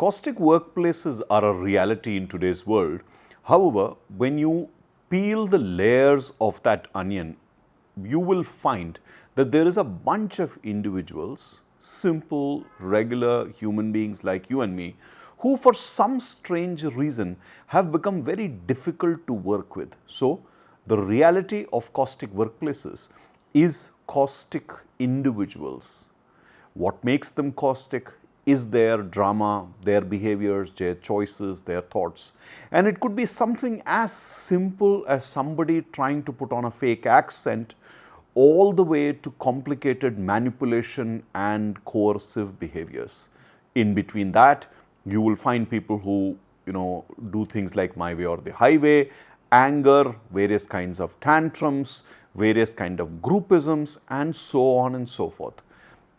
Caustic workplaces are a reality in today's world. However, when you peel the layers of that onion, you will find that there is a bunch of individuals, simple, regular human beings like you and me, who for some strange reason have become very difficult to work with. So, the reality of caustic workplaces is caustic individuals. What makes them caustic is their drama, their behaviors, their choices, their thoughts. And it could be something as simple as somebody trying to put on a fake accent, all the way to complicated manipulation and coercive behaviors. In between that, you will find people who do things like my way or the highway, anger, various kinds of tantrums, various kind of groupisms, and so on and so forth.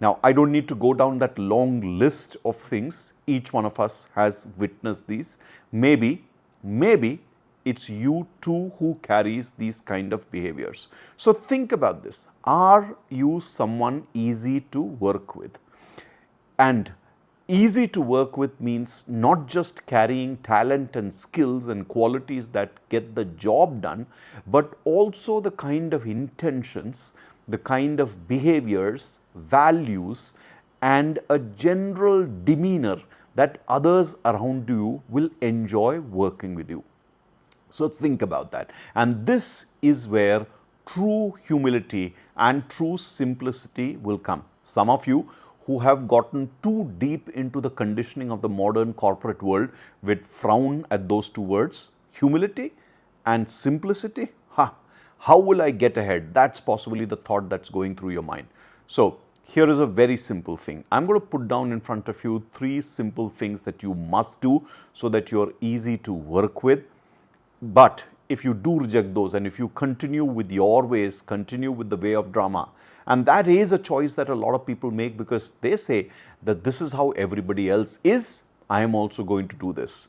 Now, I don't need to go down that long list of things. Each one of us has witnessed these. Maybe it's you too who carries these kind of behaviors. So think about this. Are you someone easy to work with? And easy to work with means not just carrying talent and skills and qualities that get the job done, but also the kind of intentions, the kind of behaviors, values, and a general demeanor that others around you will enjoy working with you. So think about that. And this is where true humility and true simplicity will come. Some of you who have gotten too deep into the conditioning of the modern corporate world would frown at those two words, humility and simplicity. How will I get ahead? That's possibly the thought that's going through your mind. So here is a very simple thing. I'm going to put down in front of you 3 simple things that you must do so that you're easy to work with. But if you do reject those and if you continue with your ways, continue with the way of drama, and that is a choice that a lot of people make because they say that this is how everybody else is, I am also going to do this.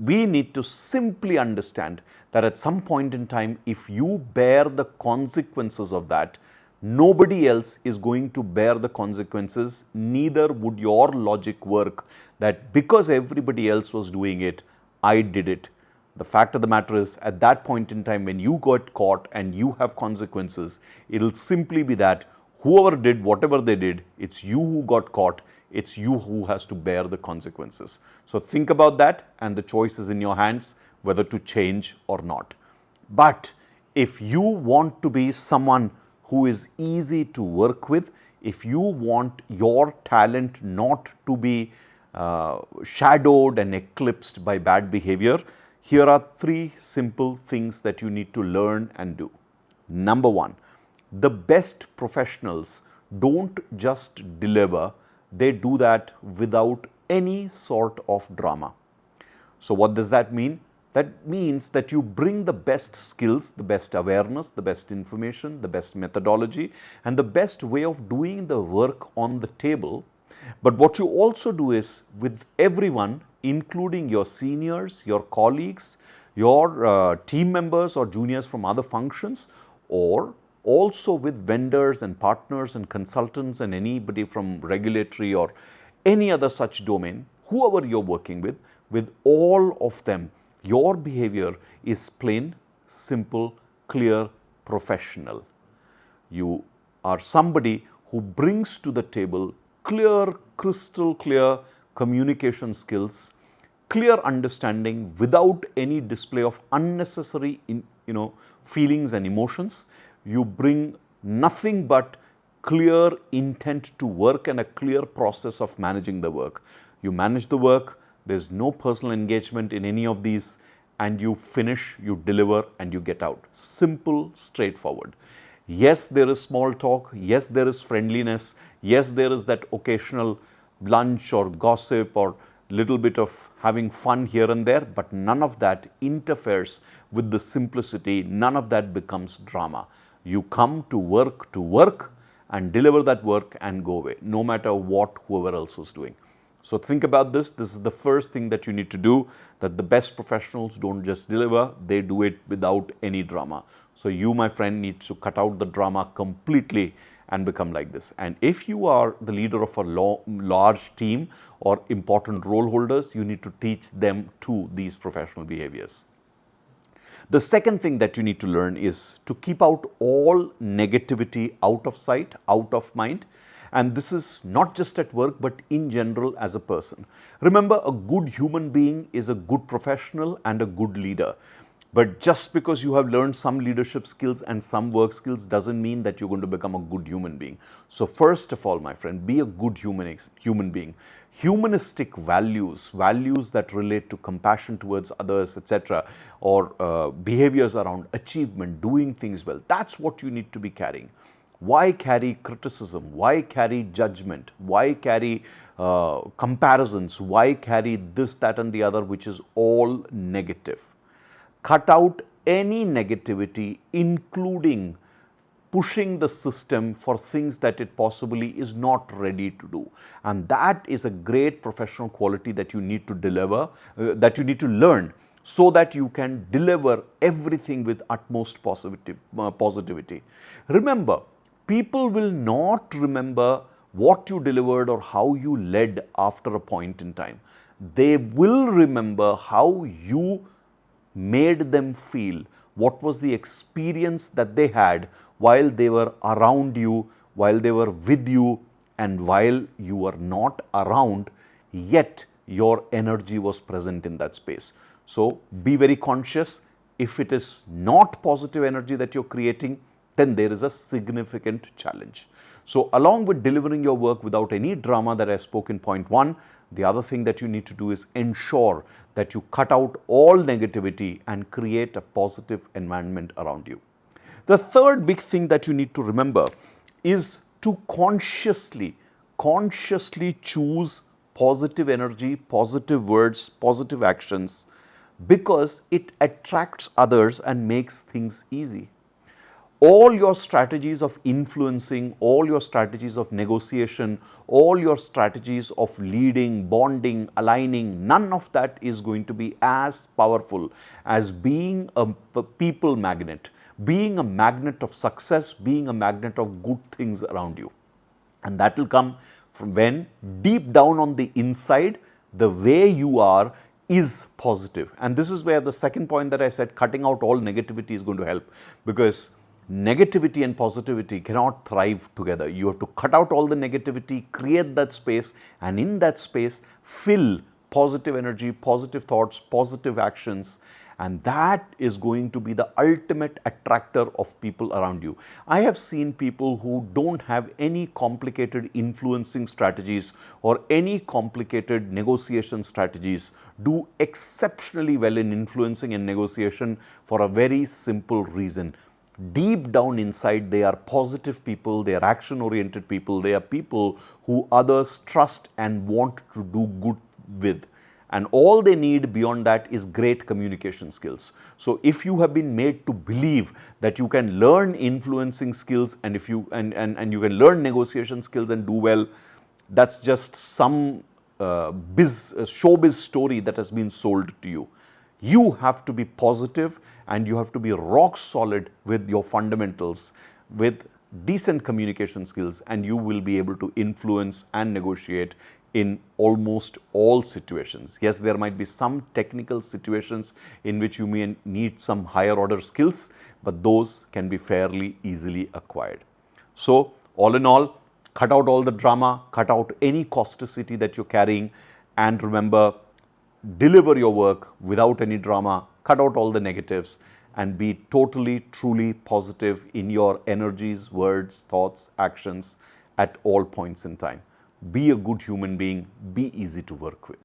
We need to simply understand that at some point in time, if you bear the consequences of that, nobody else is going to bear the consequences, neither would your logic work that because everybody else was doing it, I did it. The fact of the matter is, at that point in time when you got caught and you have consequences, it will simply be that whoever did whatever they did, it's you who got caught, it's you who has to bear the consequences. So think about that, and the choice is in your hands whether to change or not. But if you want to be someone who is easy to work with, if you want your talent not to be shadowed and eclipsed by bad behavior, here are 3 simple things that you need to learn and do. Number 1, the best professionals don't just deliver, they do that without any sort of drama. So what does that mean? That means that you bring the best skills, the best awareness, the best information, the best methodology, and the best way of doing the work on the table. But what you also do is with everyone, including your seniors, your colleagues, your team members or juniors from other functions, or also with vendors and partners and consultants and anybody from regulatory or any other such domain, whoever you're working with all of them, your behavior is plain, simple, clear, professional. You are somebody who brings to the table clear, crystal clear communication skills, clear understanding without any display of unnecessary feelings and emotions. You bring nothing but clear intent to work and a clear process of managing the work. You manage the work, there's no personal engagement in any of these, and you finish, you deliver, and you get out. Simple, straightforward. Yes, there is small talk. Yes, there is friendliness. Yes, there is that occasional lunch or gossip or little bit of having fun here and there, but none of that interferes with the simplicity. None of that becomes drama. You come to work and deliver that work and go away, no matter what whoever else is doing. So think about this. This is the first thing that you need to do, that the best professionals don't just deliver, they do it without any drama. So you, my friend, need to cut out the drama completely and become like this. And if you are the leader of a large team or important role holders, you need to teach them too these professional behaviors. The second thing that you need to learn is to keep out all negativity out of sight, out of mind. And this is not just at work, but in general as a person. Remember, a good human being is a good professional and a good leader. But just because you have learned some leadership skills and some work skills doesn't mean that you're going to become a good human being. So first of all, my friend, be a good human being. Humanistic values, values that relate to compassion towards others, etc., or behaviors around achievement, doing things well, that's what you need to be carrying. Why carry criticism? Why carry judgment? Why carry comparisons? Why carry this, that, and the other, which is all negative? Cut out any negativity, including pushing the system for things that it possibly is not ready to do. And that is a great professional quality that you need to deliver, that you need to learn, so that you can deliver everything with utmost positivity. Remember, people will not remember what you delivered or how you led after a point in time. They will remember how you made them feel, what was the experience that they had while they were around you, while they were with you, and while you were not around, yet your energy was present in that space. So be very conscious. If it is not positive energy that you're creating, then there is a significant challenge. So along with delivering your work without any drama that I spoke in point 1, the other thing that you need to do is ensure that you cut out all negativity and create a positive environment around you. The third big thing that you need to remember is to consciously choose positive energy, positive words, positive actions, because it attracts others and makes things easy. All your strategies of influencing, all your strategies of negotiation, all your strategies of leading, bonding, aligning, none of that is going to be as powerful as being a people magnet, being a magnet of success, being a magnet of good things around you. And that will come from when deep down on the inside, the way you are is positive. And this is where the second point that I said, cutting out all negativity, is going to help, because negativity and positivity cannot thrive together. You have to cut out all the negativity, create that space, and in that space fill positive energy, positive thoughts, positive actions, and that is going to be the ultimate attractor of people around you. I have seen people who don't have any complicated influencing strategies or any complicated negotiation strategies do exceptionally well in influencing and negotiation for a very simple reason. Deep down inside, they are positive people, they are action-oriented people, they are people who others trust and want to do good with. And all they need beyond that is great communication skills. So if you have been made to believe that you can learn influencing skills and if you and you can learn negotiation skills and do well, that's just some showbiz story that has been sold to you. You have to be positive and you have to be rock solid with your fundamentals, with decent communication skills, and you will be able to influence and negotiate in almost all situations. Yes, there might be some technical situations in which you may need some higher order skills, but those can be fairly easily acquired. So all in all, cut out all the drama, cut out any causticity that you're carrying, and remember, deliver your work without any drama, cut out all the negatives, and be totally, truly positive in your energies, words, thoughts, actions at all points in time. Be a good human being, be easy to work with.